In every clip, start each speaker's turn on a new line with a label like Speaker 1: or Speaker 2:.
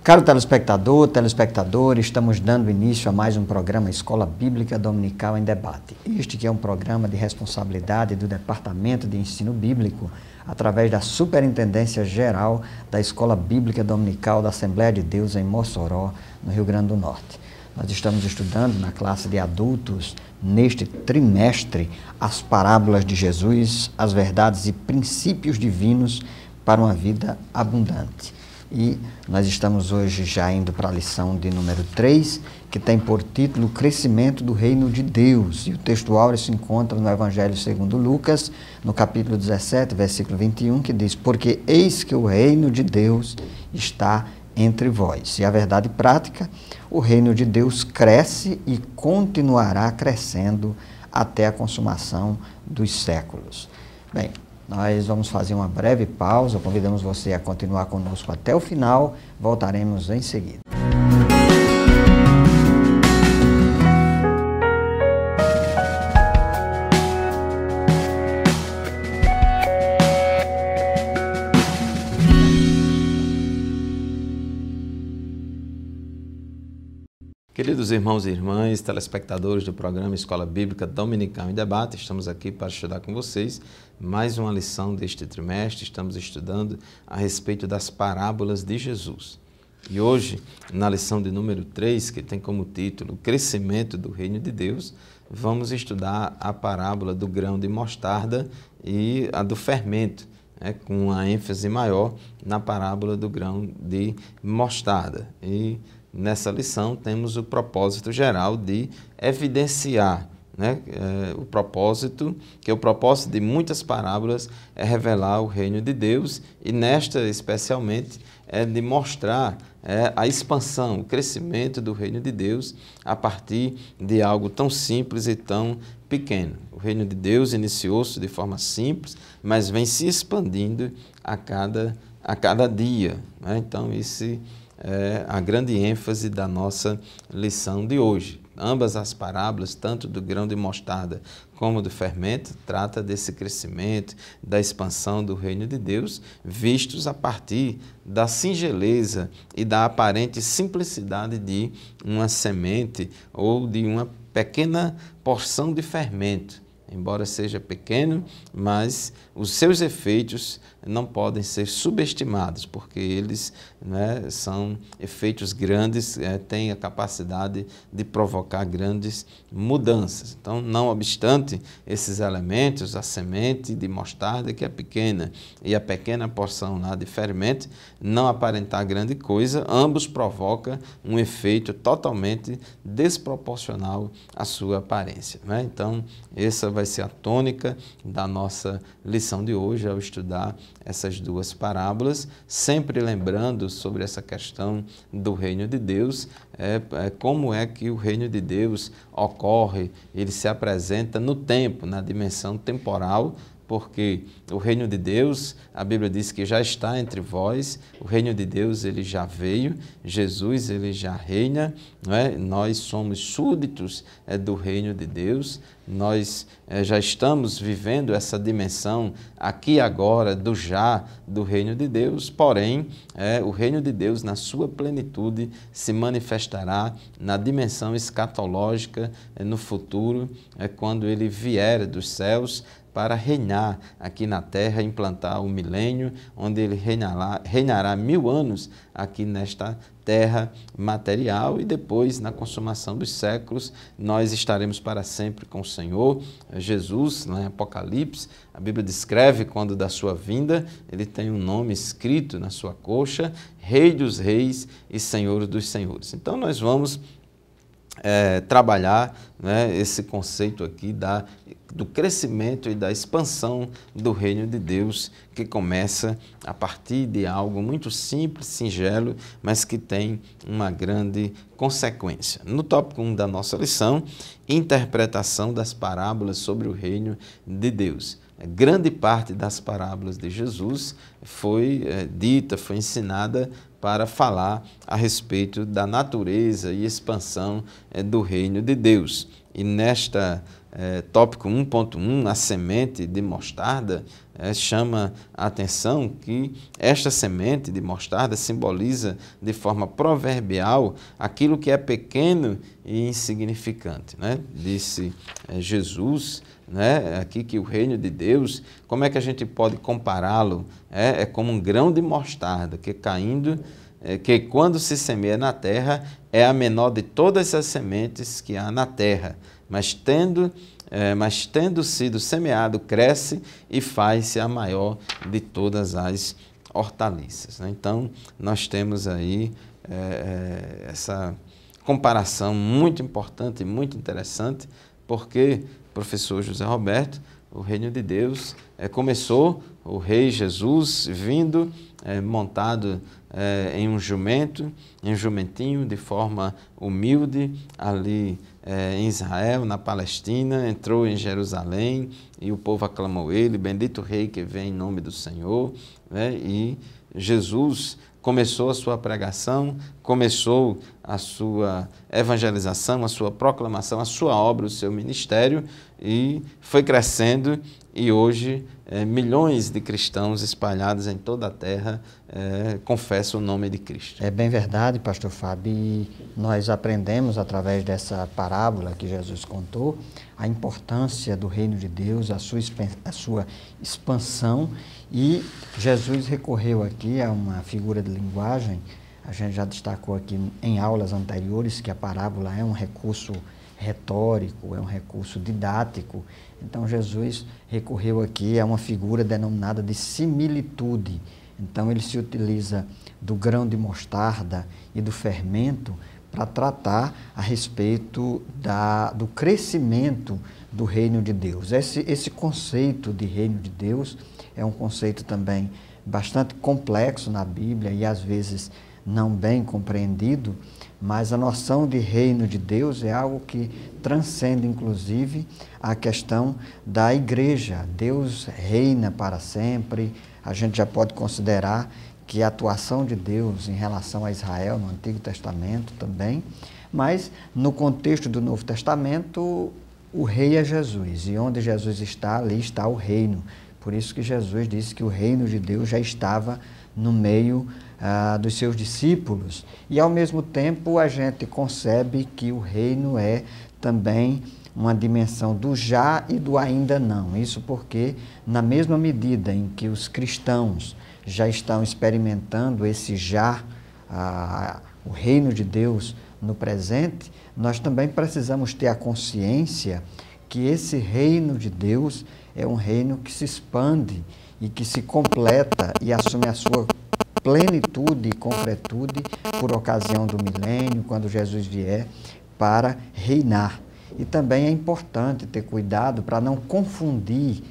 Speaker 1: Caro telespectador, telespectadora, estamos dando início a mais um programa Escola Bíblica Dominical em Debate. Este que é um programa de responsabilidade do Departamento de Ensino Bíblico, através da Superintendência Geral da Escola Bíblica Dominical da Assembleia de Deus em Mossoró, no Rio Grande do Norte. Nós estamos estudando na classe de adultos, neste trimestre, as parábolas de Jesus, as verdades e princípios divinos para uma vida abundante. E nós estamos hoje já indo para a lição de número 3, que tem por título o Crescimento do Reino de Deus. E o texto áureo se encontra no Evangelho segundo Lucas, no capítulo 17, versículo 21, que diz: porque eis que o reino de Deus está entre vós. E a verdade prática, o reino de Deus cresce e continuará crescendo até a consumação dos séculos. Bem, nós vamos fazer uma breve pausa, convidamos você a continuar conosco até o final, voltaremos em seguida.
Speaker 2: Queridos irmãos e irmãs, telespectadores do programa Escola Bíblica Dominical em Debate, estamos aqui para estudar com vocês mais uma lição deste trimestre. Estamos estudando a respeito das parábolas de Jesus. E hoje, na lição de número 3, que tem como título o Crescimento do Reino de Deus, vamos estudar a parábola do grão de mostarda e a do fermento, com uma ênfase maior na parábola do grão de mostarda. E nessa lição temos o propósito geral de evidenciar, o propósito de muitas parábolas é revelar o reino de Deus, e nesta especialmente é de mostrar a expansão, o crescimento do reino de Deus a partir de algo tão simples e tão pequeno. O reino de Deus iniciou-se de forma simples, mas vem se expandindo a cada dia. Então, esse é a grande ênfase da nossa lição de hoje. Ambas as parábolas, tanto do grão de mostarda como do fermento, trata desse crescimento, da expansão do reino de Deus, vistos a partir da singeleza e da aparente simplicidade de uma semente ou de uma pequena porção de fermento. Embora seja pequeno, mas os seus efeitos não podem ser subestimados, porque eles são efeitos grandes, têm a capacidade de provocar grandes mudanças. Então, não obstante esses elementos, a semente de mostarda, que é pequena, e a pequena porção lá de fermento, não aparentar grande coisa, ambos provocam um efeito totalmente desproporcional à sua aparência. Então, essa vai ser a tônica da nossa lição de hoje ao estudar essas duas parábolas, sempre lembrando sobre essa questão do reino de Deus, como é que o reino de Deus ocorre, ele se apresenta no tempo, na dimensão temporal, porque o reino de Deus, a Bíblia diz que já está entre vós, o reino de Deus ele já veio, Jesus ele já reina, nós somos súditos do reino de Deus, nós já estamos vivendo essa dimensão aqui agora do já do reino de Deus, porém o reino de Deus na sua plenitude se manifestará na dimensão escatológica no futuro, quando ele vier dos céus para reinar aqui na terra, implantar o milênio, onde ele reinará 1000 anos aqui nesta terra material, e depois, na consumação dos séculos, nós estaremos para sempre com o Senhor. Jesus, lá em Apocalipse, a Bíblia descreve quando da sua vinda, ele tem um nome escrito na sua coxa, Rei dos Reis e Senhor dos Senhores. Então, nós vamos trabalhar esse conceito aqui do crescimento e da expansão do reino de Deus, que começa a partir de algo muito simples, singelo, mas que tem uma grande consequência. No tópico 1 da nossa lição, interpretação das parábolas sobre o reino de Deus. Grande parte das parábolas de Jesus foi dita, foi ensinada para falar a respeito da natureza e expansão do reino de Deus. E nesta tópico 1.1, a semente de mostarda, chama a atenção que esta semente de mostarda simboliza de forma proverbial aquilo que é pequeno e insignificante, né? Disse Jesus, né, aqui que o reino de Deus, como é que a gente pode compará-lo? É como um grão de mostarda que caindo, que quando se semeia na terra é a menor de todas as sementes que há na terra, mas tendo sido semeado, cresce e faz-se a maior de todas as hortaliças, né? Então, nós temos aí essa comparação muito importante e muito interessante, porque, professor José Roberto, o reino de Deus começou, o rei Jesus vindo montado em um jumentinho, de forma humilde, ali em Israel, na Palestina, entrou em Jerusalém e o povo aclamou ele, bendito o rei que vem em nome do Senhor, né? E Jesus começou a sua pregação, começou a sua evangelização, a sua proclamação, a sua obra, o seu ministério, e foi crescendo, e hoje milhões de cristãos espalhados em toda a terra confessam o nome de Cristo.
Speaker 1: É bem verdade, pastor Fábio, e nós aprendemos através dessa parábola que Jesus contou a importância do reino de Deus, a sua expansão, e Jesus recorreu aqui a uma figura de linguagem. A gente já destacou aqui em aulas anteriores que a parábola é um recurso retórico, é um recurso didático. Então Jesus recorreu aqui a uma figura denominada de similitude. Então ele se utiliza do grão de mostarda e do fermento para tratar a respeito do crescimento do reino de Deus. Esse conceito de reino de Deus é um conceito também bastante complexo na Bíblia e às vezes não bem compreendido, mas a noção de reino de Deus é algo que transcende, inclusive, a questão da igreja. Deus reina para sempre. A gente já pode considerar que a atuação de Deus em relação a Israel no Antigo Testamento também, mas no contexto do Novo Testamento, o rei é Jesus, e onde Jesus está, ali está o reino. Por isso que Jesus disse que o reino de Deus já estava no meio dos seus discípulos. E, ao mesmo tempo, a gente concebe que o reino é também uma dimensão do já e do ainda não. Isso porque, na mesma medida em que os cristãos já estão experimentando esse já, o reino de Deus no presente, nós também precisamos ter a consciência que esse reino de Deus é um reino que se expande e que se completa e assume a sua plenitude e concretude por ocasião do milênio, quando Jesus vier para reinar. E também é importante ter cuidado para não confundir,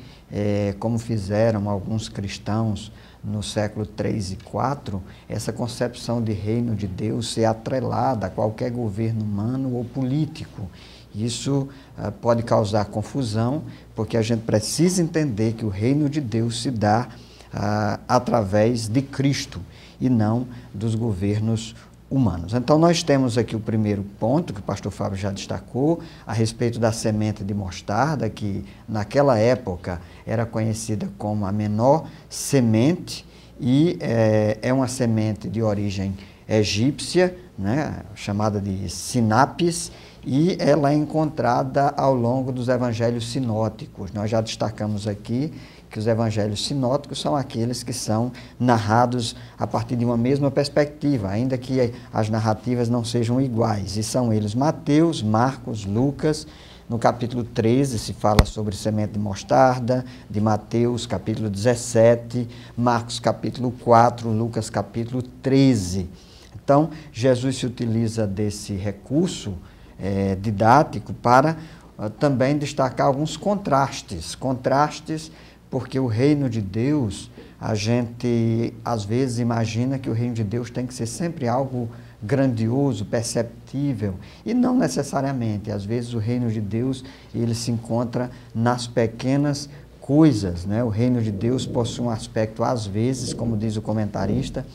Speaker 1: como fizeram alguns cristãos no século 3 e 4, essa concepção de reino de Deus ser atrelada a qualquer governo humano ou político. Isso pode causar confusão, porque a gente precisa entender que o reino de Deus se dá através de Cristo e não dos governos humanos. Então, nós temos aqui o primeiro ponto, que o pastor Fábio já destacou, a respeito da semente de mostarda, que naquela época era conhecida como a menor semente, e é uma semente de origem egípcia, né, chamada de sinapis, e ela é encontrada ao longo dos evangelhos sinóticos. Nós já destacamos aqui que os evangelhos sinóticos são aqueles que são narrados a partir de uma mesma perspectiva, ainda que as narrativas não sejam iguais. E são eles Mateus, Marcos, Lucas. No capítulo 13 se fala sobre semente de mostarda, de Mateus, capítulo 17, Marcos, capítulo 4, Lucas, capítulo 13. Então, Jesus se utiliza desse recurso didático para também destacar alguns contrastes. Contrastes porque o reino de Deus, a gente às vezes imagina que o reino de Deus tem que ser sempre algo grandioso, perceptível, e não necessariamente. Às vezes o reino de Deus, ele se encontra nas pequenas coisas, né? O reino de Deus possui um aspecto, às vezes, como diz o comentarista,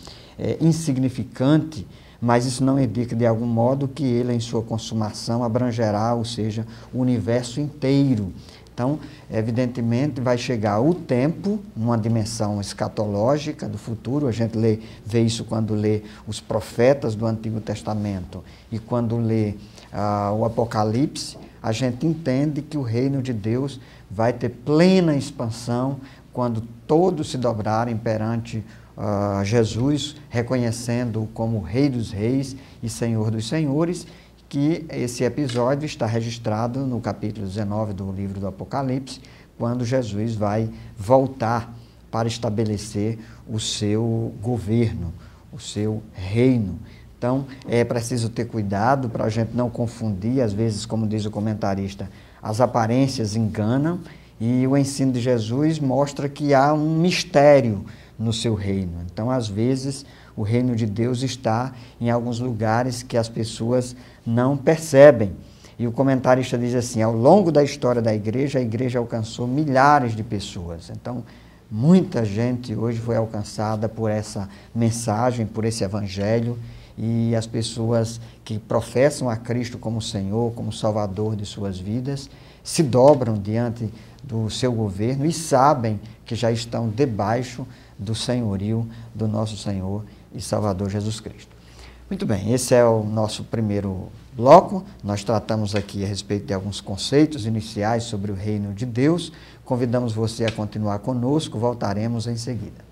Speaker 1: insignificante, mas isso não indica de algum modo que ele, em sua consumação, abrangerá, ou seja, o universo inteiro. Então, evidentemente, vai chegar o tempo, numa dimensão escatológica do futuro, a gente vê isso quando lê os profetas do Antigo Testamento e quando lê o Apocalipse, a gente entende que o reino de Deus vai ter plena expansão quando todos se dobrarem perante Jesus, reconhecendo-o como Rei dos Reis e Senhor dos Senhores, que esse episódio está registrado no capítulo 19 do livro do Apocalipse, quando Jesus vai voltar para estabelecer o seu governo, o seu reino. Então, é preciso ter cuidado para a gente não confundir, às vezes, como diz o comentarista, as aparências enganam e o ensino de Jesus mostra que há um mistério no seu reino. Então, às vezes, o reino de Deus está em alguns lugares que as pessoas não percebem. E o comentarista diz assim, ao longo da história da igreja, a igreja alcançou milhares de pessoas. Então, muita gente hoje foi alcançada por essa mensagem, por esse evangelho, e as pessoas que professam a Cristo como Senhor, como Salvador de suas vidas, se dobram diante do seu governo e sabem que já estão debaixo do senhorio do nosso Senhor e Salvador Jesus Cristo. Muito bem, esse é o nosso primeiro bloco. Nós tratamos aqui a respeito de alguns conceitos iniciais sobre o reino de Deus. Convidamos você a continuar conosco, voltaremos em seguida.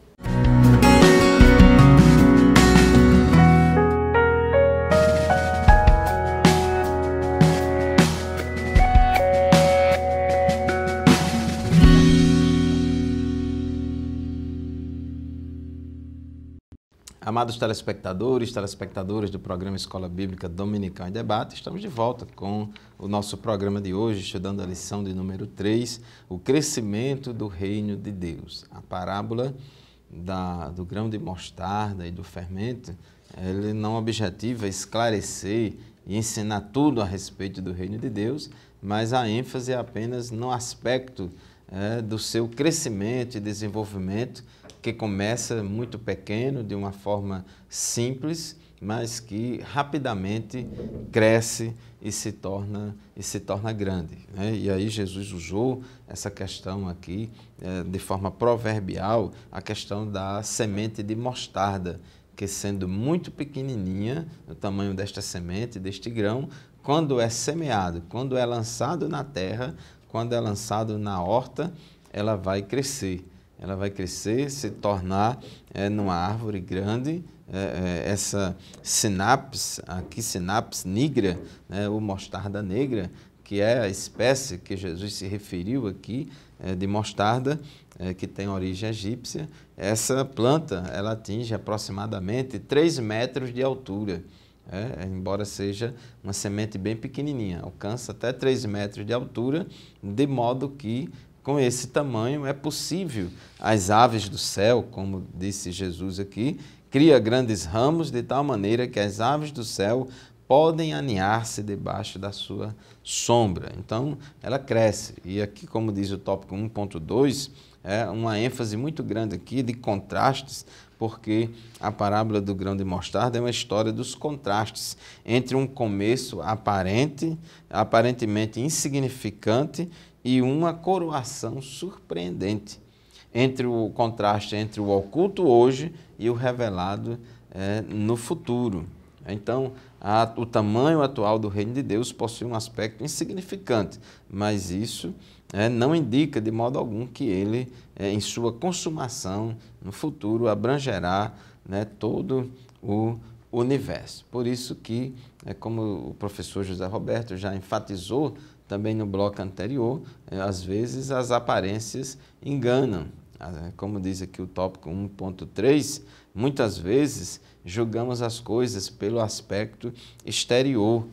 Speaker 2: Amados telespectadores, telespectadoras do programa Escola Bíblica Dominical em Debate, estamos de volta com o nosso programa de hoje, estudando a lição de número 3, o crescimento do reino de Deus. A parábola do grão de mostarda e do fermento, ele não objetiva esclarecer e ensinar tudo a respeito do reino de Deus, mas a ênfase é apenas no aspecto do seu crescimento e desenvolvimento, que começa muito pequeno, de uma forma simples, mas que rapidamente cresce e se torna grande, né? E aí Jesus usou essa questão aqui, de forma proverbial, a questão da semente de mostarda, que sendo muito pequenininha, o tamanho desta semente, deste grão, quando é semeado, quando é lançado na terra, quando é lançado na horta, ela vai crescer. Ela vai crescer, se tornar numa árvore grande, essa sinapse, aqui sinapse nigra, ou mostarda negra, que é a espécie que Jesus se referiu aqui, de mostarda, que tem origem egípcia. Essa planta, ela atinge aproximadamente 3 metros de altura, embora seja uma semente bem pequenininha, alcança até 3 metros de altura, de modo que com esse tamanho é possível as aves do céu, como disse Jesus aqui, cria grandes ramos de tal maneira que as aves do céu podem aninhar-se debaixo da sua sombra. Então, ela cresce. E aqui, como diz o tópico 1.2, é uma ênfase muito grande aqui de contrastes, porque a parábola do grão de mostarda é uma história dos contrastes entre um começo aparentemente insignificante, e uma coroação surpreendente, entre o contraste entre o oculto hoje e o revelado no futuro. Então, o tamanho atual do reino de Deus possui um aspecto insignificante, mas isso não indica de modo algum que ele, em sua consumação no futuro, abrangerá todo o universo. Por isso que, como o professor José Roberto já enfatizou, também no bloco anterior, às vezes as aparências enganam. Como diz aqui o tópico 1.3, muitas vezes julgamos as coisas pelo aspecto exterior,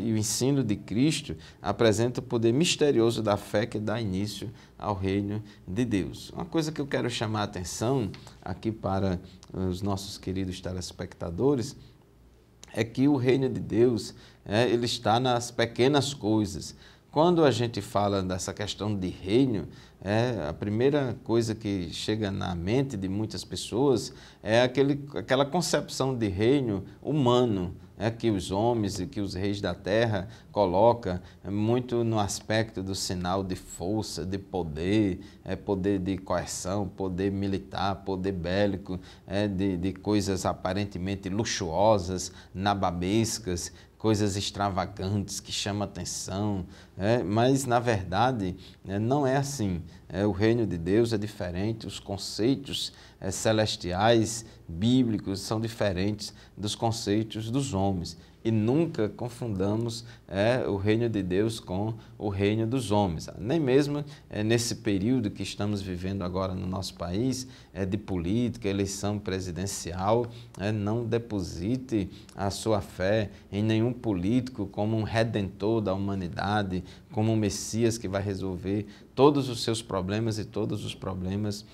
Speaker 2: e o ensino de Cristo apresenta o poder misterioso da fé que dá início ao reino de Deus. Uma coisa que eu quero chamar a atenção aqui para os nossos queridos telespectadores é que o reino de Deus ele está nas pequenas coisas. Quando a gente fala dessa questão de reino, a primeira coisa que chega na mente de muitas pessoas é aquela concepção de reino humano, que os homens e que os reis da terra colocam muito no aspecto do sinal de força, de poder, poder de coerção, poder militar, poder bélico, de coisas aparentemente luxuosas, nababescas, coisas extravagantes que chamam atenção, mas na verdade não é assim. O reino de Deus é diferente, os conceitos celestiais, bíblicos, são diferentes dos conceitos dos homens. E nunca confundamos o reino de Deus com o reino dos homens. Nem mesmo nesse período que estamos vivendo agora no nosso país, de política, eleição presidencial, não deposite a sua fé em nenhum político como um redentor da humanidade, como um Messias que vai resolver todos os seus problemas e todos os problemas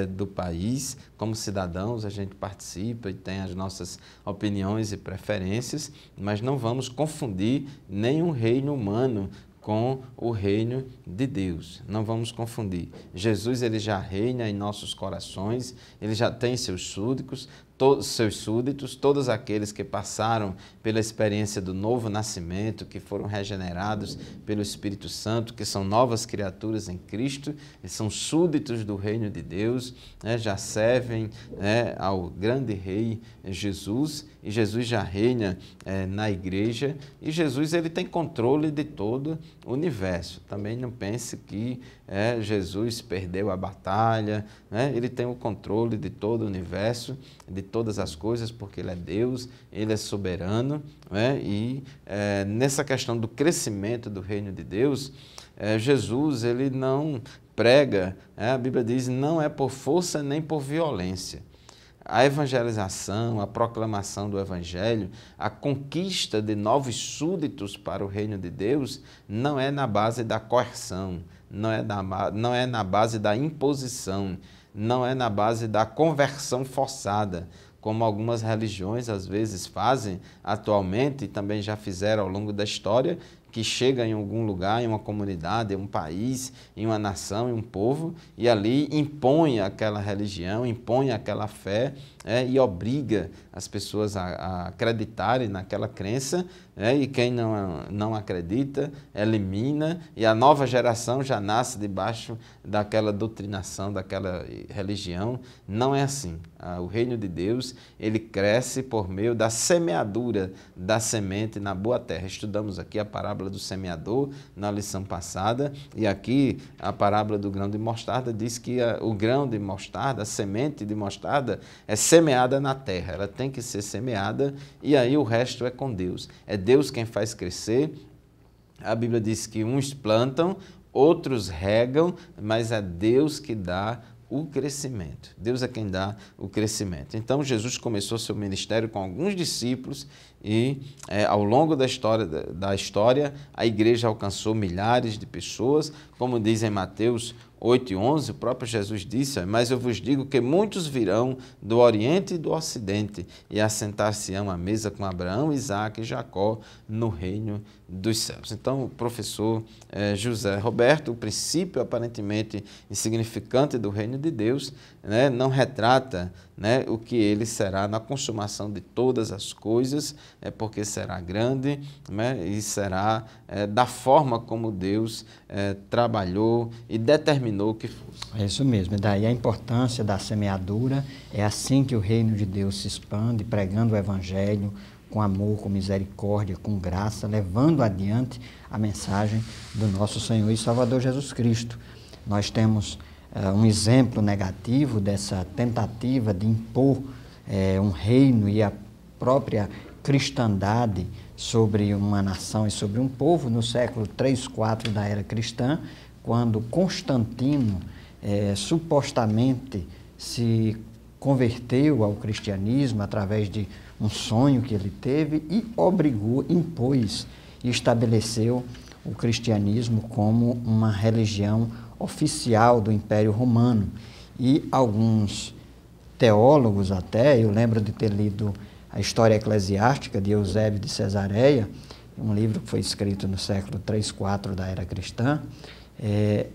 Speaker 2: do país. Como cidadãos, a gente participa e tem as nossas opiniões e preferências, mas não vamos confundir nenhum reino humano com o reino de Deus. Não vamos confundir. Jesus, ele já reina em nossos corações, ele já tem seus súditos, todos aqueles que passaram pela experiência do novo nascimento, que foram regenerados pelo Espírito Santo, que são novas criaturas em Cristo, e são súditos do reino de Deus, já servem ao grande rei Jesus, e Jesus já reina na igreja, e Jesus, ele tem controle de todo o universo. Também não pense que Jesus perdeu a batalha, ele tem o controle de todo o universo, de todas as coisas, porque ele é Deus, ele é soberano, e nessa questão do crescimento do reino de Deus, Jesus, ele não prega, a Bíblia diz, não é por força nem por violência. A evangelização, a proclamação do evangelho, a conquista de novos súditos para o reino de Deus não é na base da coerção, não é na base da imposição, não é na base da conversão forçada, como algumas religiões às vezes fazem atualmente e também já fizeram ao longo da história, que chega em algum lugar, em uma comunidade, em um país, em uma nação, em um povo, e ali impõe aquela religião, impõe aquela fé, e obriga as pessoas a acreditarem naquela crença, e quem não acredita, elimina, e a nova geração já nasce debaixo daquela doutrinação, daquela religião. Não é assim. O reino de Deus, ele cresce por meio da semeadura da semente na boa terra. Estudamos aqui a parábola do semeador na lição passada, e aqui a parábola do grão de mostarda diz que o grão de mostarda, a semente de mostarda, é semeada na terra. Ela tem que ser semeada e aí o resto é com Deus. É Deus quem faz crescer. A Bíblia diz que uns plantam, outros regam, mas é Deus que dá o crescimento. Deus é quem dá o crescimento. Então, Jesus começou seu ministério com alguns discípulos e, ao longo da história, a igreja alcançou milhares de pessoas, como diz em Mateus 8:11, o próprio Jesus disse, mas eu vos digo que muitos virão do Oriente e do Ocidente e assentar-se-ão à mesa com Abraão, Isaque e Jacó no reino dos céus. Então, o professor José Roberto, o princípio aparentemente insignificante do reino de Deus, não retrata o que ele será na consumação de todas as coisas, porque será grande, e será da forma como Deus trabalhou e determinou que fosse.
Speaker 1: É isso mesmo, e daí a importância da semeadura. É assim que o reino de Deus se expande, pregando o evangelho com amor, com misericórdia, com graça, levando adiante a mensagem do nosso Senhor e Salvador Jesus Cristo. Nós temos um exemplo negativo dessa tentativa de impor um reino e a própria cristandade sobre uma nação e sobre um povo no século 3, 4 da era cristã, quando Constantino supostamente se converteu ao cristianismo através de um sonho que ele teve e impôs e estabeleceu o cristianismo como uma religião oficial do Império Romano. E alguns teólogos até, eu lembro de ter lido a História Eclesiástica de Eusébio de Cesareia, um livro que foi escrito no século 3, 4 da era cristã,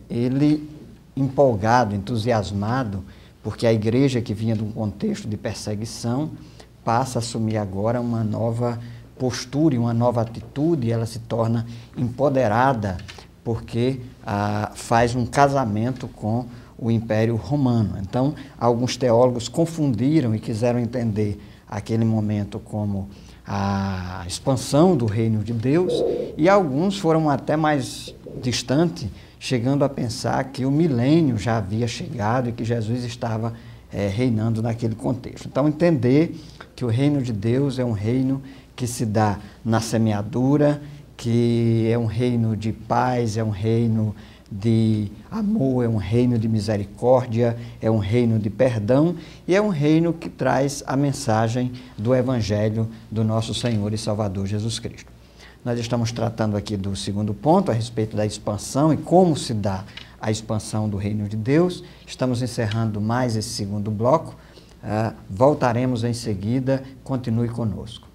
Speaker 1: ele empolgado, entusiasmado, porque a igreja que vinha de um contexto de perseguição passa a assumir agora uma nova postura e uma nova atitude, e ela se torna empoderada porque faz um casamento com o Império Romano. Então, alguns teólogos confundiram e quiseram entender aquele momento como a expansão do reino de Deus, e alguns foram até mais distante, chegando a pensar que o milênio já havia chegado e que Jesus estava reinando naquele contexto. Então, entender que o reino de Deus é um reino que se dá na semeadura, que é um reino de paz, é um reino de amor, é um reino de misericórdia, é um reino de perdão e é um reino que traz a mensagem do Evangelho do nosso Senhor e Salvador Jesus Cristo. Nós estamos tratando aqui do segundo ponto, a respeito da expansão e como se dá a expansão do reino de Deus. Estamos encerrando mais esse segundo bloco. Voltaremos em seguida. Continue conosco.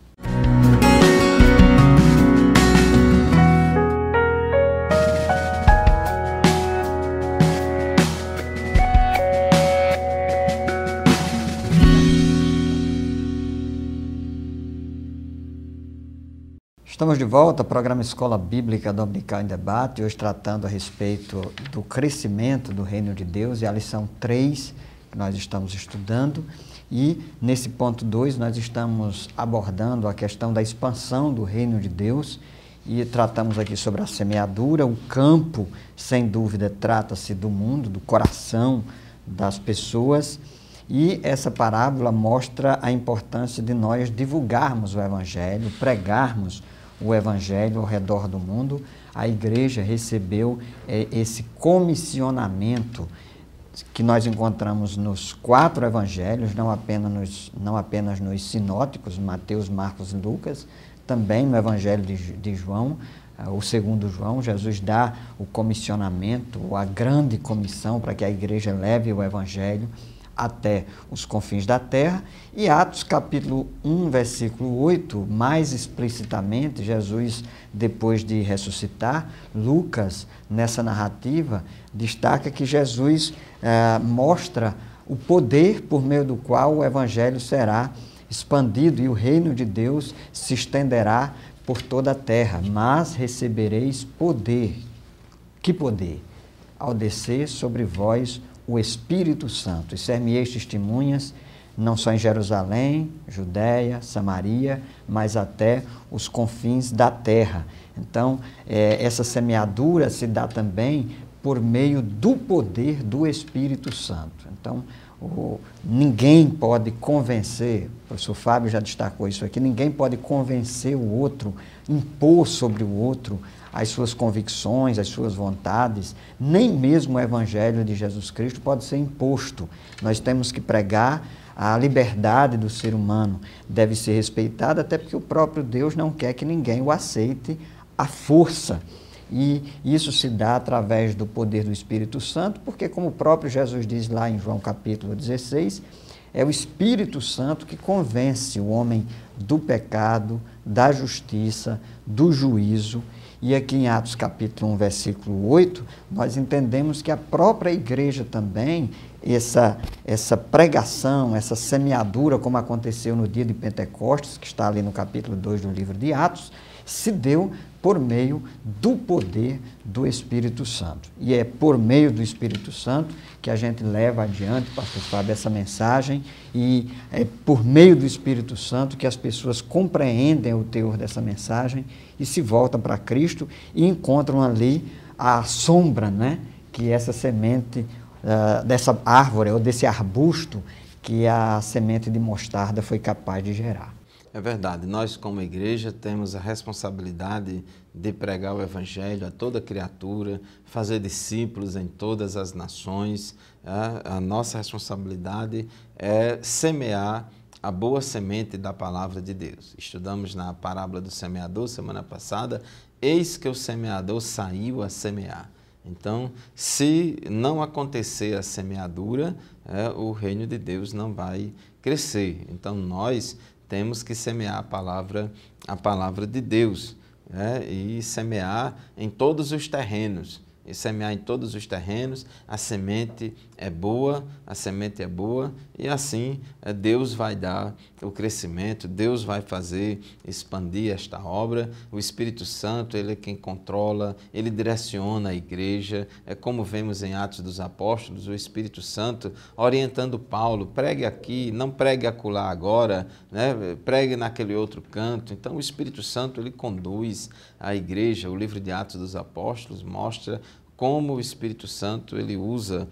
Speaker 1: Estamos de volta ao programa Escola Bíblica Dominical em Debate, hoje tratando a respeito do crescimento do Reino de Deus, e a lição 3 que nós estamos estudando, e nesse ponto 2 nós estamos abordando a questão da expansão do Reino de Deus, e tratamos aqui sobre a semeadura. O campo, sem dúvida, trata-se do mundo, do coração das pessoas, e essa parábola mostra a importância de nós divulgarmos o Evangelho, pregarmos o Evangelho ao redor do mundo. A igreja recebeu esse comissionamento que nós encontramos nos 4 evangelhos, não apenas nos sinóticos, Mateus, Marcos e Lucas, também no Evangelho de João, o segundo João. Jesus dá o comissionamento, a grande comissão para que a igreja leve o Evangelho até os confins da terra. E Atos capítulo 1, versículo 8, mais explicitamente, Jesus, depois de ressuscitar, Lucas, nessa narrativa, destaca que Jesus mostra o poder por meio do qual o Evangelho será expandido e o reino de Deus se estenderá por toda a terra. Mas recebereis poder. Que poder? Ao descer sobre vós o Espírito Santo, e ser-me-eis testemunhas, não só em Jerusalém, Judéia, Samaria, mas até os confins da terra. Então, essa semeadura se dá também por meio do poder do Espírito Santo. Então, ninguém pode convencer, o professor Fábio já destacou isso aqui, ninguém pode convencer o outro, impor sobre o outro as suas convicções, as suas vontades. Nem mesmo o Evangelho de Jesus Cristo pode ser imposto. Nós temos que pregar a liberdade do ser humano, deve ser respeitada, até porque o próprio Deus não quer que ninguém o aceite à força. E isso se dá através do poder do Espírito Santo, porque, como o próprio Jesus diz lá em João capítulo 16, é o Espírito Santo que convence o homem do pecado, da justiça, do juízo. E aqui em Atos capítulo 1, versículo 8, nós entendemos que a própria igreja também, essa pregação, essa semeadura, como aconteceu no dia de Pentecostes, que está ali no capítulo 2 do livro de Atos, se deu por meio do poder do Espírito Santo. E é por meio do Espírito Santo que a gente leva adiante, pastor Fábio, essa mensagem, e é por meio do Espírito Santo que as pessoas compreendem o teor dessa mensagem e se voltam para Cristo e encontram ali a sombra, né, que essa semente dessa árvore ou desse arbusto que a semente de mostarda foi capaz de gerar.
Speaker 2: É verdade, nós como igreja temos a responsabilidade de pregar o Evangelho a toda criatura, fazer discípulos em todas as nações. A nossa responsabilidade é semear a boa semente da palavra de Deus. Estudamos na parábola do semeador semana passada, eis que o semeador saiu a semear. Então, se não acontecer a semeadura, o reino de Deus não vai crescer. Então, nós temos que semear a palavra de Deus, né? E semear em todos os terrenos. E semear em todos os terrenos, a semente é boa, e assim Deus vai dar o crescimento, Deus vai fazer expandir esta obra. O Espírito Santo, Ele é quem controla, Ele direciona a igreja. É como vemos em Atos dos Apóstolos, o Espírito Santo orientando Paulo: pregue aqui, não pregue acolá agora, né? Pregue naquele outro canto. Então o Espírito Santo, ele conduz a igreja. O livro de Atos dos Apóstolos mostra como o Espírito Santo ele usa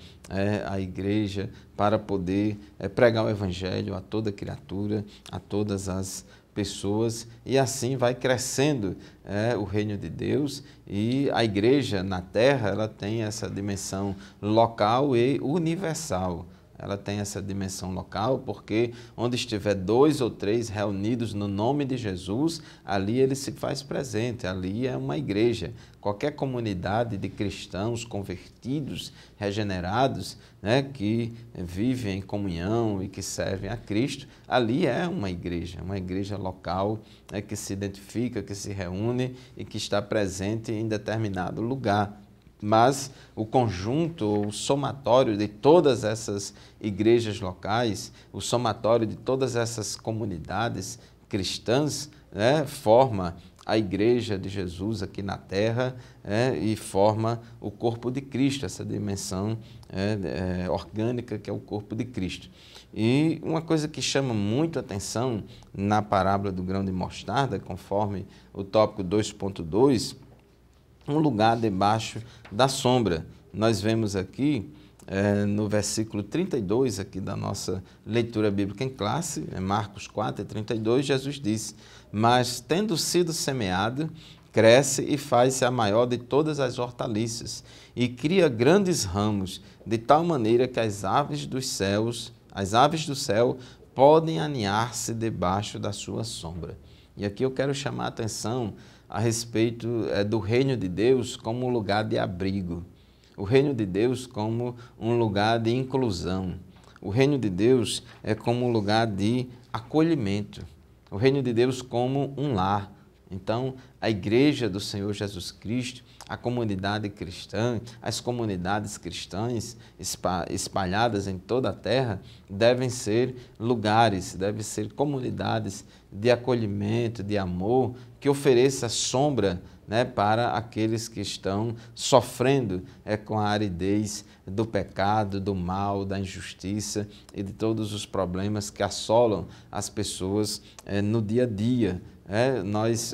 Speaker 2: a igreja para poder pregar o Evangelho a toda criatura, a todas as pessoas, e assim vai crescendo o reino de Deus. E a igreja na terra, ela tem essa dimensão local e universal. Ela tem essa dimensão local porque onde estiver 2 ou 3 reunidos no nome de Jesus, ali ele se faz presente, ali é uma igreja. Qualquer comunidade de cristãos convertidos, regenerados, né, que vivem em comunhão e que servem a Cristo, ali é uma igreja local, que se identifica, que se reúne e que está presente em determinado lugar. Mas o conjunto, o somatório de todas essas igrejas locais, o somatório de todas essas comunidades cristãs, né, forma a igreja de Jesus aqui na terra, e forma o corpo de Cristo, essa dimensão orgânica que é o corpo de Cristo. E uma coisa que chama muito atenção na parábola do grão de mostarda, conforme o tópico 2.2, um lugar debaixo da sombra. Nós vemos aqui no versículo 32 aqui da nossa leitura bíblica em classe, Marcos 4:32, Jesus disse: mas tendo sido semeado, cresce e faz-se a maior de todas as hortaliças e cria grandes ramos, de tal maneira que as aves do céu podem aninhar-se debaixo da sua sombra. E aqui eu quero chamar a atenção a respeito do reino de Deus como um lugar de abrigo, o reino de Deus como um lugar de inclusão, o reino de Deus é como um lugar de acolhimento, o reino de Deus como um lar. Então, a igreja do Senhor Jesus Cristo, a comunidade cristã, as comunidades cristãs espalhadas em toda a terra devem ser lugares, devem ser comunidades de acolhimento, de amor, que ofereça sombra, né, para aqueles que estão sofrendo com a aridez do pecado, do mal, da injustiça e de todos os problemas que assolam as pessoas no dia a dia. Nós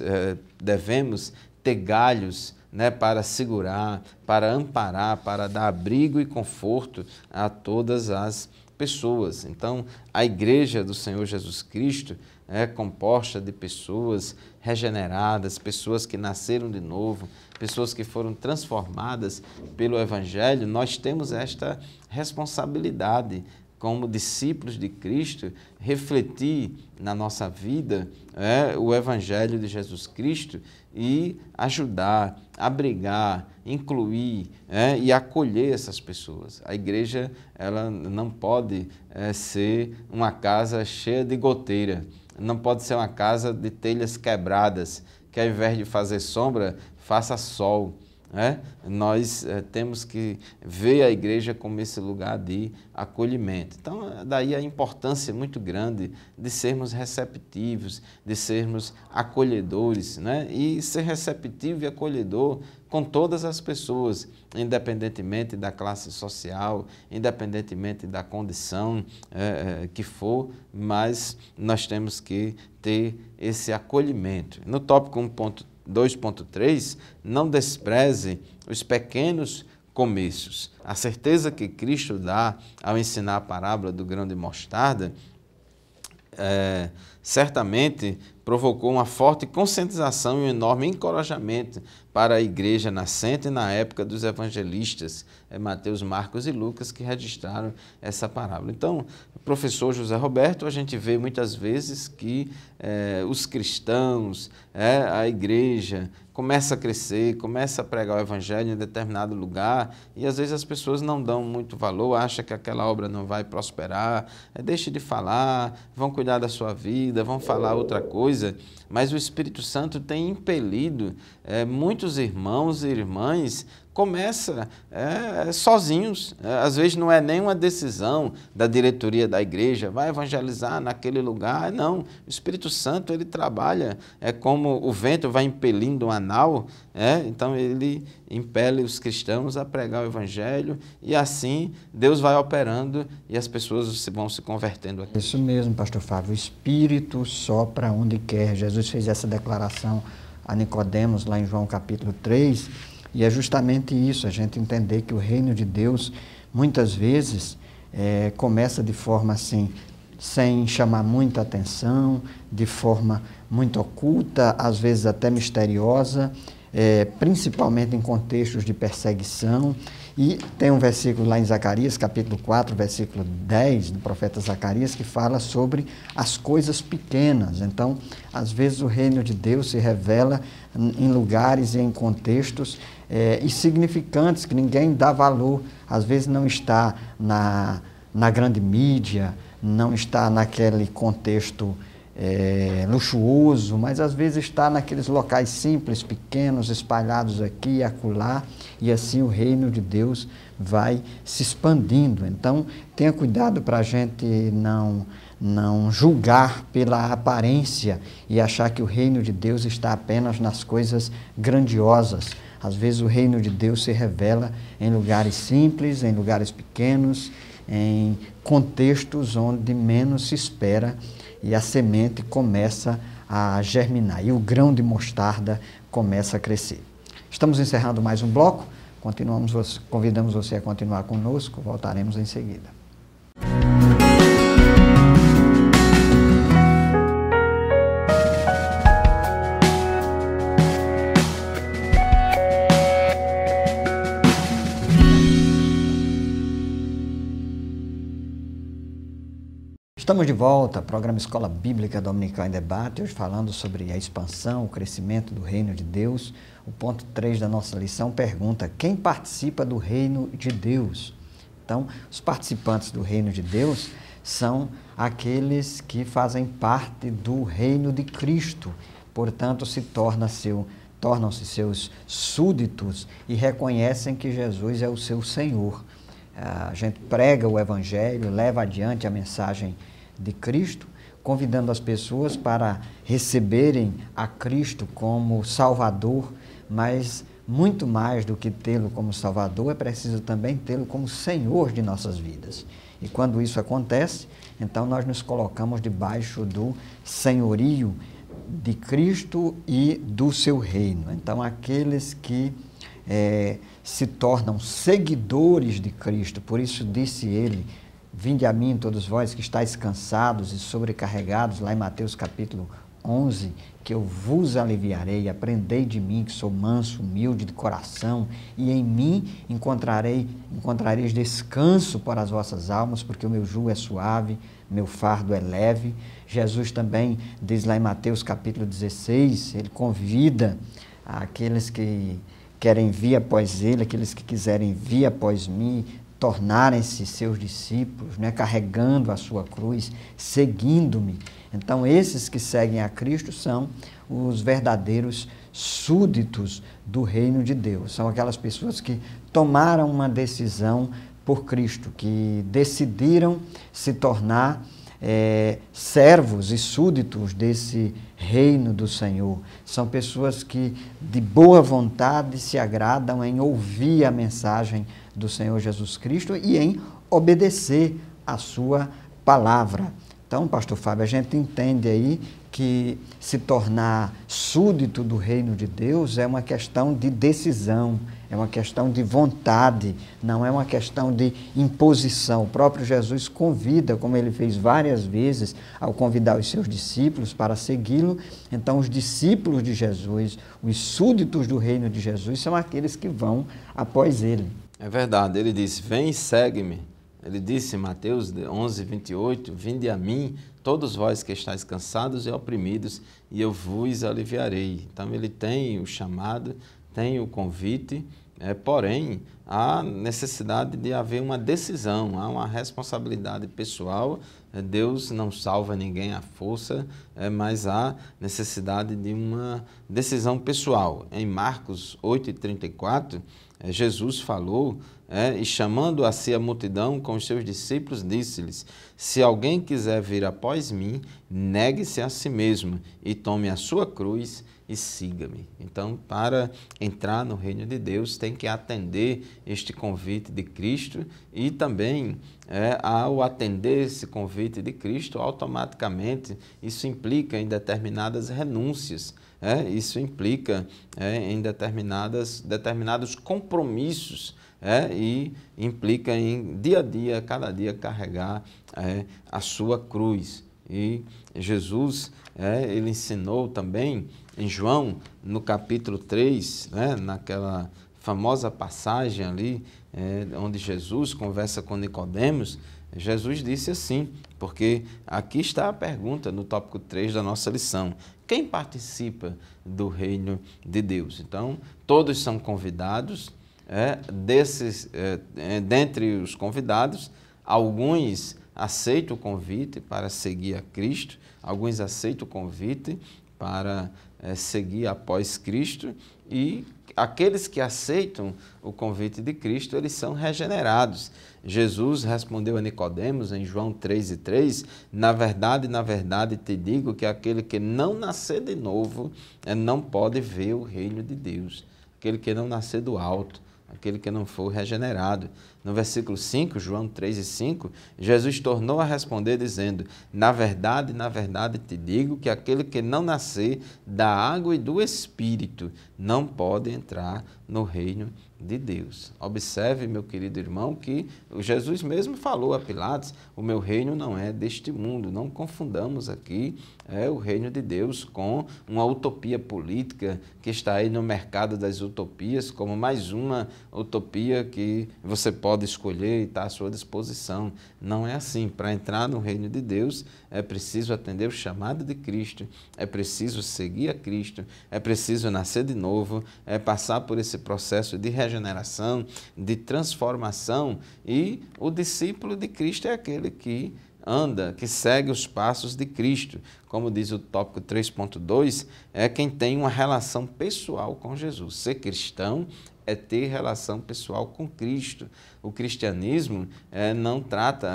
Speaker 2: devemos ter galhos, né, para segurar, para amparar, para dar abrigo e conforto a todas as pessoas. Então, a igreja do Senhor Jesus Cristo é composta de pessoas regeneradas, pessoas que nasceram de novo, pessoas que foram transformadas pelo Evangelho. Nós temos esta responsabilidade como discípulos de Cristo, refletir na nossa vida o Evangelho de Jesus Cristo e ajudar, abrigar, incluir e acolher essas pessoas. A igreja ela não pode ser uma casa cheia de goteira, não pode ser uma casa de telhas quebradas, que ao invés de fazer sombra, faça sol. Nós temos que ver a igreja como esse lugar de acolhimento. Então, daí a importância muito grande de sermos receptivos, de sermos acolhedores, e ser receptivo e acolhedor com todas as pessoas, independentemente da classe social, independentemente da condição que for, mas nós temos que ter esse acolhimento. No tópico 2.3, não despreze os pequenos começos. A certeza que Cristo dá ao ensinar a parábola do grão de mostarda certamente provocou uma forte conscientização e um enorme encorajamento para a igreja nascente na época dos evangelistas, Mateus, Marcos e Lucas, que registraram essa parábola. Então, professor José Roberto, a gente vê muitas vezes que os cristãos, a igreja, começa a crescer, começa a pregar o evangelho em determinado lugar e às vezes as pessoas não dão muito valor, acham que aquela obra não vai prosperar, deixe de falar, vão cuidar da sua vida, vão falar outra coisa, mas o Espírito Santo tem impelido muitos irmãos e irmãs começa sozinhos, às vezes não é nem uma decisão da diretoria da igreja, vai evangelizar naquele lugar, não, o Espírito Santo ele trabalha, é como o vento vai impelindo uma nau, então ele impele os cristãos a pregar o evangelho e assim Deus vai operando e as pessoas vão se convertendo aqui.
Speaker 1: Isso mesmo, pastor Fábio, o Espírito sopra onde quer. Jesus fez essa declaração a Nicodemos lá em João capítulo 3, e é justamente isso, a gente entender que o reino de Deus, muitas vezes, começa de forma assim, sem chamar muita atenção, de forma muito oculta, às vezes até misteriosa, principalmente em contextos de perseguição. E tem um versículo lá em Zacarias, capítulo 4, versículo 10, do profeta Zacarias, que fala sobre as coisas pequenas. Então, às vezes o reino de Deus se revela em lugares e em contextos insignificantes, que ninguém dá valor. Às vezes não está na grande mídia, não está naquele contexto luxuoso, mas às vezes está naqueles locais simples, pequenos, espalhados aqui e acolá, e assim o reino de Deus vai se expandindo. Então, tenha cuidado para a gente não julgar pela aparência e achar que o reino de Deus está apenas nas coisas grandiosas. Às vezes o reino de Deus se revela em lugares simples, em lugares pequenos, em contextos onde menos se espera, e a semente começa a germinar e o grão de mostarda começa a crescer. Estamos encerrando mais um bloco, convidamos você a continuar conosco, voltaremos em seguida. Estamos de volta, programa Escola Bíblica Dominical em Debate, hoje falando sobre a expansão, o crescimento do reino de Deus. O ponto 3 da nossa lição pergunta: quem participa do reino de Deus? Então, os participantes do reino de Deus são aqueles que fazem parte do reino de Cristo, portanto, tornam-se seus súditos e reconhecem que Jesus é o seu Senhor. A gente prega o Evangelho, leva adiante a mensagem de Cristo, convidando as pessoas para receberem a Cristo como Salvador, mas muito mais do que tê-lo como Salvador, é preciso também tê-lo como Senhor de nossas vidas. E quando isso acontece, então nós nos colocamos debaixo do senhorio de Cristo e do seu reino. Então, aqueles que se tornam seguidores de Cristo, por isso disse ele: vinde a mim todos vós que estáis cansados e sobrecarregados, lá em Mateus capítulo 11, que eu vos aliviarei, aprendei de mim que sou manso, humilde de coração, e em mim encontrareis descanso para as vossas almas, porque o meu jugo é suave, meu fardo é leve. Jesus também diz lá em Mateus capítulo 16, ele convida aqueles que querem vir após ele, aqueles que quiserem vir após mim, tornarem-se seus discípulos, carregando a sua cruz, seguindo-me. Então, esses que seguem a Cristo são os verdadeiros súditos do reino de Deus. São aquelas pessoas que tomaram uma decisão por Cristo, que decidiram se tornar servos e súditos desse reino do Senhor. São pessoas que de boa vontade se agradam em ouvir a mensagem do Senhor Jesus Cristo e em obedecer a sua palavra. Então, pastor Fábio, a gente entende aí que se tornar súdito do reino de Deus é uma questão de decisão, é uma questão de vontade, não é uma questão de imposição. O próprio Jesus convida, como ele fez várias vezes, ao convidar os seus discípulos para segui-lo. Então, os discípulos de Jesus, os súditos do reino de Jesus, são aqueles que vão após ele.
Speaker 2: É verdade, ele disse: vem e segue-me. Ele disse em Mateus 11, 28, vinde a mim, todos vós que estáis cansados e oprimidos, e eu vos aliviarei. Então ele tem o chamado, tem o convite, porém há necessidade de haver uma decisão, há uma responsabilidade pessoal. Deus não salva ninguém à força, mas há necessidade de uma decisão pessoal. Em Marcos 8:34, Jesus falou, e chamando a si a multidão com os seus discípulos, disse-lhes, se alguém quiser vir após mim, negue-se a si mesmo e tome a sua cruz e siga-me. Então, para entrar no reino de Deus, tem que atender este convite de Cristo e também, ao atender esse convite de Cristo, automaticamente isso implica em determinadas renúncias, isso implica em determinados compromissos, e implica em dia a dia, cada dia, carregar a sua cruz. E Jesus, ele ensinou também em João, no capítulo 3, naquela famosa passagem ali, onde Jesus conversa com Nicodemos, Jesus disse assim, porque aqui está a pergunta no tópico 3 da nossa lição. Quem participa do reino de Deus? Então, todos são convidados. Dentre os convidados, alguns aceitam o convite para seguir a Cristo, alguns aceitam o convite para seguir após Cristo, e aqueles que aceitam o convite de Cristo, eles são regenerados. Jesus respondeu a Nicodemos em João 3:3, na verdade, te digo que aquele que não nascer de novo não pode ver o reino de Deus. Aquele que não nascer do alto, aquele que não for regenerado. No versículo 5, João 3:5, Jesus tornou a responder dizendo, na verdade, te digo que aquele que não nascer da água e do Espírito não pode entrar no reino de Deus. Observe, meu querido irmão, que Jesus mesmo falou a Pilatos, o meu reino não é deste mundo. Não confundamos aqui o reino de Deus com uma utopia política que está aí no mercado das utopias, como mais uma utopia que você pode escolher e está à sua disposição. Não é assim. Para entrar no reino de Deus é preciso atender o chamado de Cristo, é preciso seguir a Cristo, é preciso nascer de novo, é passar por esse processo de regeneração, de transformação, e o discípulo de Cristo é aquele que anda, que segue os passos de Cristo. Como diz o tópico 3.2, é quem tem uma relação pessoal com Jesus. Ser cristão é ter relação pessoal com Cristo. O cristianismo não trata,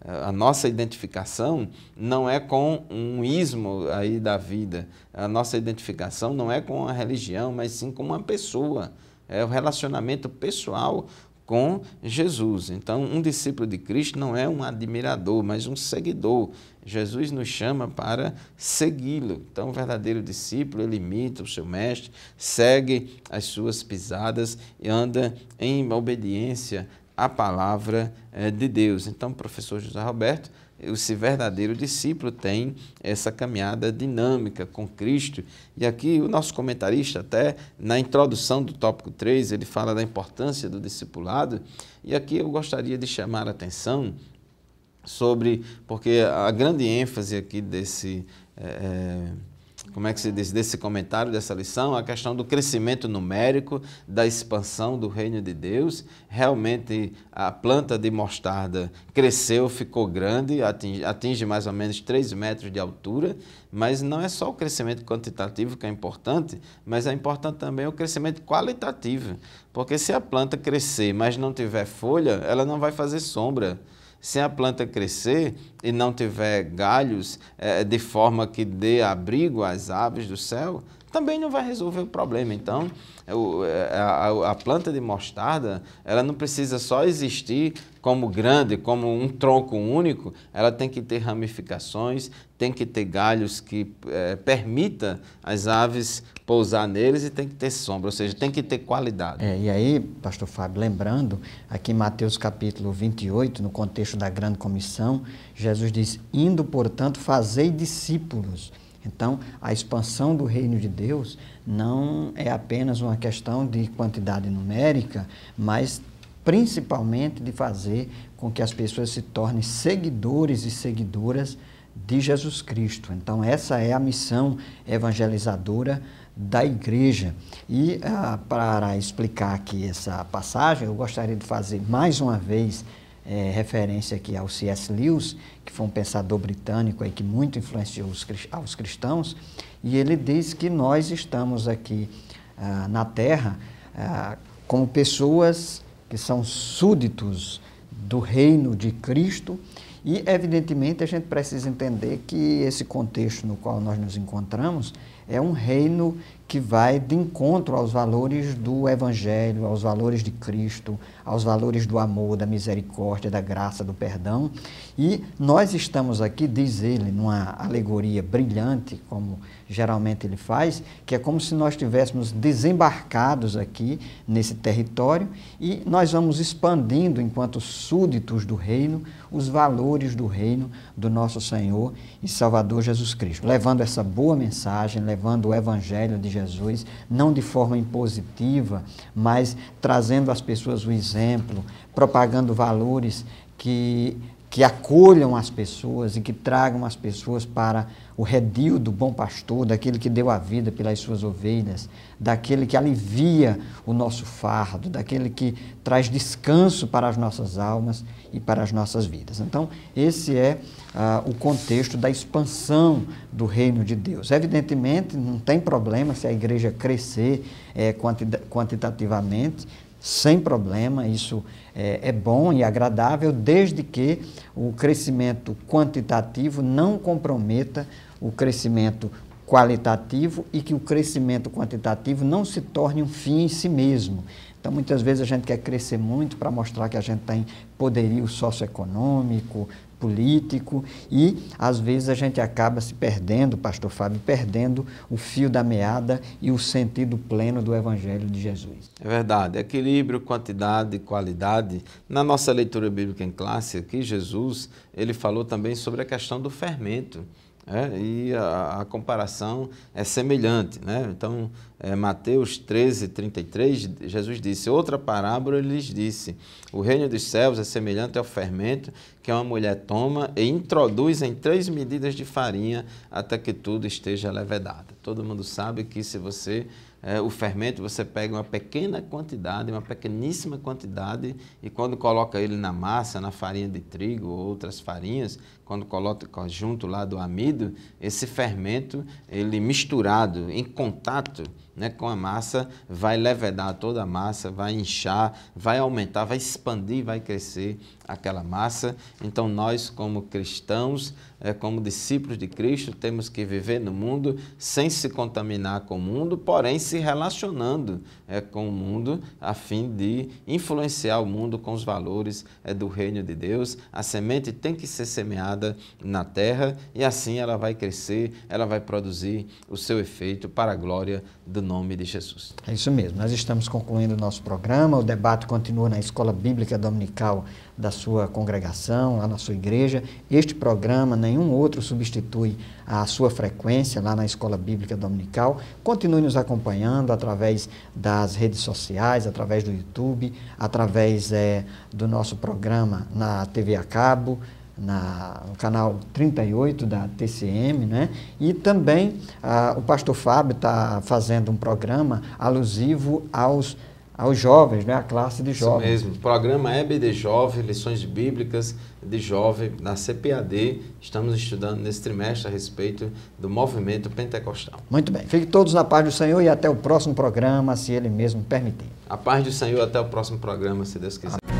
Speaker 2: a nossa identificação não é com um ismo aí da vida, a nossa identificação não é com a religião, mas sim com uma pessoa, é o relacionamento pessoal com Jesus. Então, um discípulo de Cristo não é um admirador, mas um seguidor. Jesus nos chama para segui-lo. Então, o verdadeiro discípulo, ele imita o seu mestre, segue as suas pisadas e anda em obediência à palavra de Deus. Então, professor José Roberto, esse verdadeiro discípulo tem essa caminhada dinâmica com Cristo. E aqui o nosso comentarista, até na introdução do tópico 3, ele fala da importância do discipulado. E aqui eu gostaria de chamar a atenção sobre, porque a grande ênfase aqui desse... como é que se diz, desse comentário, dessa lição, a questão do crescimento numérico, da expansão do reino de Deus. Realmente a planta de mostarda cresceu, ficou grande, atinge mais ou menos 3 metros de altura, mas não é só o crescimento quantitativo que é importante, mas é importante também o crescimento qualitativo, porque se a planta crescer, mas não tiver folha, ela não vai fazer sombra. Se a planta crescer e não tiver galhos de forma que dê abrigo às aves do céu, também não vai resolver o problema. Então, a planta de mostarda, ela não precisa só existir como grande, como um tronco único, ela tem que ter ramificações, tem que ter galhos que permita as aves pousar neles e tem que ter sombra, ou seja, tem que ter qualidade.
Speaker 1: E aí, pastor Fábio, lembrando, aqui em Mateus capítulo 28, no contexto da grande comissão, Jesus diz, indo, portanto, fazei discípulos. Então, a expansão do reino de Deus não é apenas uma questão de quantidade numérica, mas principalmente de fazer com que as pessoas se tornem seguidores e seguidoras de Jesus Cristo. Então, essa é a missão evangelizadora da igreja. E para explicar aqui essa passagem, eu gostaria de fazer mais uma vez referência aqui ao C.S. Lewis, que foi um pensador britânico aí que muito influenciou aos cristãos, e ele diz que nós estamos aqui na Terra como pessoas que são súditos do reino de Cristo. E, evidentemente, a gente precisa entender que esse contexto no qual nós nos encontramos é um reino que vai de encontro aos valores do Evangelho, aos valores de Cristo, aos valores do amor, da misericórdia, da graça, do perdão. E nós estamos aqui, diz ele, numa alegoria brilhante, como geralmente ele faz, que é como se nós estivéssemos desembarcados aqui nesse território e nós vamos expandindo, enquanto súditos do reino, os valores do reino do nosso Senhor e Salvador Jesus Cristo, levando essa boa mensagem, levando o Evangelho de Jesus, não de forma impositiva, mas trazendo às pessoas o exemplo, propagando valores que acolham as pessoas e que tragam as pessoas para o redil do bom pastor, daquele que deu a vida pelas suas ovelhas, daquele que alivia o nosso fardo, daquele que traz descanso para as nossas almas e para as nossas vidas. Então, esse é o contexto da expansão do reino de Deus. Evidentemente, não tem problema se a igreja crescer quantitativamente, sem problema, isso é bom e agradável, desde que o crescimento quantitativo não comprometa o crescimento qualitativo e que o crescimento quantitativo não se torne um fim em si mesmo. Então, muitas vezes a gente quer crescer muito para mostrar que a gente tem poderio socioeconômico, político, e às vezes a gente acaba se perdendo, pastor Fábio, perdendo o fio da meada e o sentido pleno do Evangelho de Jesus.
Speaker 2: É verdade, equilíbrio, quantidade e qualidade. Na nossa leitura bíblica em classe aqui, Jesus, ele falou também sobre a questão do fermento. E a comparação é semelhante, né? Então, Mateus 13, 33, Jesus disse, outra parábola ele lhes disse, o reino dos céus é semelhante ao fermento que uma mulher toma e introduz em 3 medidas de farinha até que tudo esteja levedado. Todo mundo sabe que se você... o fermento, você pega uma pequena quantidade, uma pequeníssima quantidade, e quando coloca ele na massa, na farinha de trigo ou outras farinhas, quando coloca junto lá do amido, esse fermento, ele misturado, em contato, né, com a massa, vai levedar toda a massa, vai inchar, vai aumentar, vai expandir, vai crescer aquela massa. Então nós, como cristãos, como discípulos de Cristo, temos que viver no mundo sem se contaminar com o mundo, porém se relacionando com o mundo, a fim de influenciar o mundo com os valores do reino de Deus. A semente tem que ser semeada na terra e assim ela vai crescer, ela vai produzir o seu efeito para a glória do nome de Jesus.
Speaker 1: É isso mesmo, nós estamos concluindo o nosso programa, o debate continua na Escola Bíblica Dominical da sua congregação, lá na sua igreja. Este programa, nenhum outro substitui a sua frequência lá na Escola Bíblica Dominical. Continue nos acompanhando através das redes sociais, através do YouTube, através do nosso programa na TV a cabo, no canal 38 da TCM, né? E também o pastor Fábio está fazendo um programa alusivo aos jovens, né? A classe de jovens.
Speaker 2: Isso mesmo, programa EBD Jovem, lições bíblicas de jovem na CPAD. Estamos estudando nesse trimestre a respeito do movimento pentecostal.
Speaker 1: Muito bem, fiquem todos na paz do Senhor e até o próximo programa, se Ele mesmo permitir.
Speaker 2: A paz do Senhor, até o próximo programa, se Deus quiser. Amém.